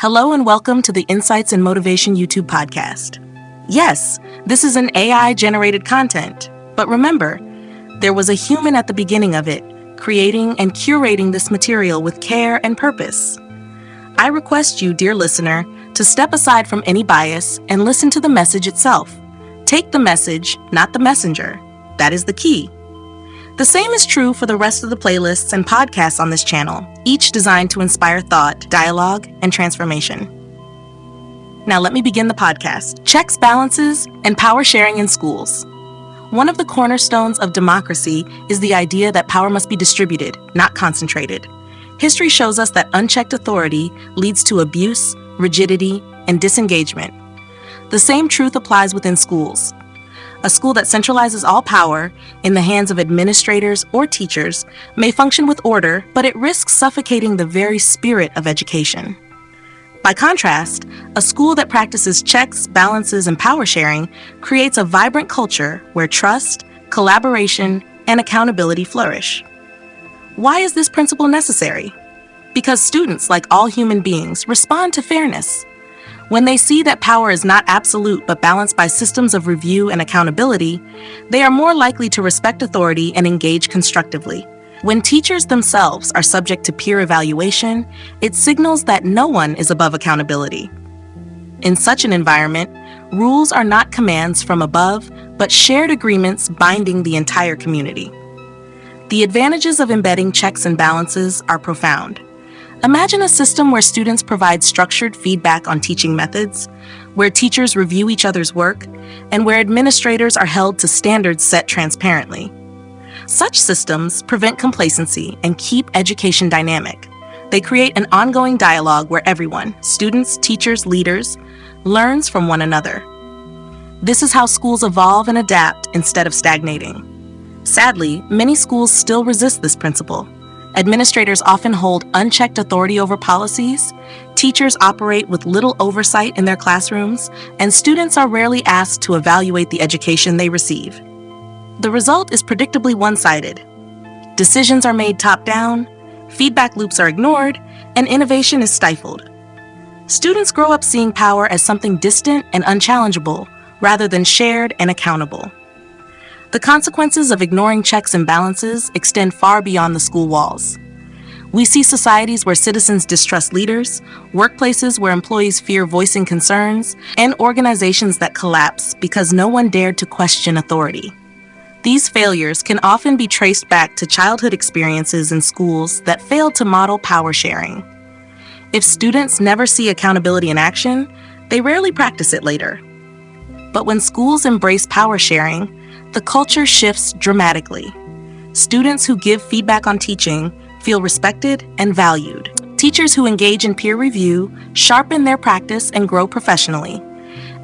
Hello and welcome to the Insights and Motivation YouTube podcast. Yes, this is an AI-generated content, but remember, there was a human at the beginning of it, creating and curating this material with care and purpose. I request you, dear listener, to step aside from any bias and listen to the message itself. Take the message, not the messenger. That is the key. The same is true for the rest of the playlists and podcasts on this channel, each designed to inspire thought, dialogue, and transformation. Now let me begin the podcast. Checks, balances, and power sharing in schools. One of the cornerstones of democracy is the idea that power must be distributed, not concentrated. History shows us that unchecked authority leads to abuse, rigidity, and disengagement. The same truth applies within schools. A school that centralizes all power in the hands of administrators or teachers may function with order, but it risks suffocating the very spirit of education. By contrast, a school that practices checks, balances, and power sharing creates a vibrant culture where trust, collaboration, and accountability flourish. Why is this principle necessary? Because students, like all human beings, respond to fairness. When they see that power is not absolute but balanced by systems of review and accountability, they are more likely to respect authority and engage constructively. When teachers themselves are subject to peer evaluation, it signals that no one is above accountability. In such an environment, rules are not commands from above, but shared agreements binding the entire community. The advantages of embedding checks and balances are profound. Imagine a system where students provide structured feedback on teaching methods, where teachers review each other's work, and where administrators are held to standards set transparently. Such systems prevent complacency and keep education dynamic. They create an ongoing dialogue where everyone, students, teachers, leaders, learns from one another. This is how schools evolve and adapt instead of stagnating. Sadly, many schools still resist this principle. Administrators often hold unchecked authority over policies, teachers operate with little oversight in their classrooms, and students are rarely asked to evaluate the education they receive. The result is predictably one-sided. Decisions are made top-down, feedback loops are ignored, and innovation is stifled. Students grow up seeing power as something distant and unchallengeable, rather than shared and accountable. The consequences of ignoring checks and balances extend far beyond the school walls. We see societies where citizens distrust leaders, workplaces where employees fear voicing concerns, and organizations that collapse because no one dared to question authority. These failures can often be traced back to childhood experiences in schools that failed to model power sharing. If students never see accountability in action, they rarely practice it later. But when schools embrace power sharing, the culture shifts dramatically. Students who give feedback on teaching feel respected and valued. Teachers who engage in peer review sharpen their practice and grow professionally.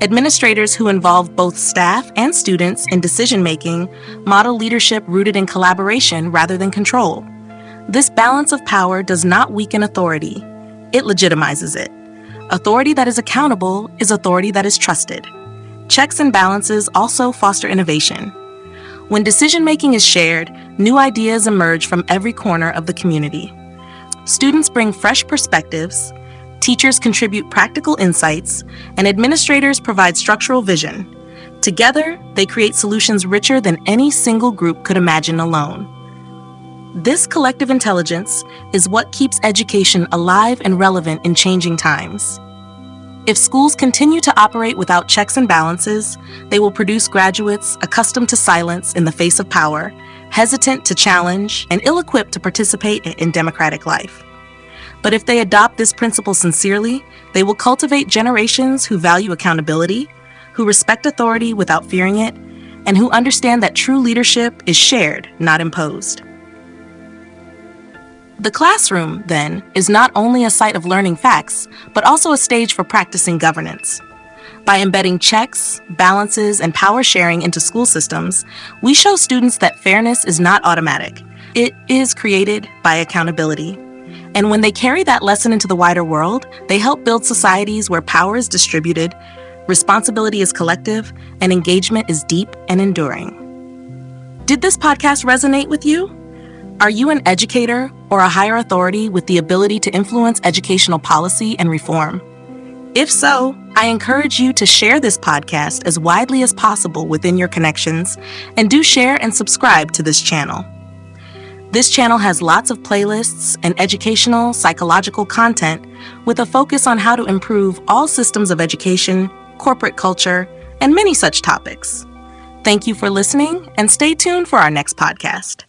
Administrators who involve both staff and students in decision-making model leadership rooted in collaboration rather than control. This balance of power does not weaken authority. It legitimizes it. Authority that is accountable is authority that is trusted. Checks and balances also foster innovation. When decision-making is shared, new ideas emerge from every corner of the community. Students bring fresh perspectives, teachers contribute practical insights, and administrators provide structural vision. Together, they create solutions richer than any single group could imagine alone. This collective intelligence is what keeps education alive and relevant in changing times. If schools continue to operate without checks and balances, they will produce graduates accustomed to silence in the face of power, hesitant to challenge, and ill-equipped to participate in democratic life. But if they adopt this principle sincerely, they will cultivate generations who value accountability, who respect authority without fearing it, and who understand that true leadership is shared, not imposed. The classroom, then, is not only a site of learning facts, but also a stage for practicing governance. By embedding checks, balances, and power sharing into school systems, we show students that fairness is not automatic. It is created by accountability. And when they carry that lesson into the wider world, they help build societies where power is distributed, responsibility is collective, and engagement is deep and enduring. Did this podcast resonate with you? Are you an educator or a higher authority with the ability to influence educational policy and reform? If so, I encourage you to share this podcast as widely as possible within your connections, and do share and subscribe to this channel. This channel has lots of playlists and educational, psychological content with a focus on how to improve all systems of education, corporate culture, and many such topics. Thank you for listening, and stay tuned for our next podcast.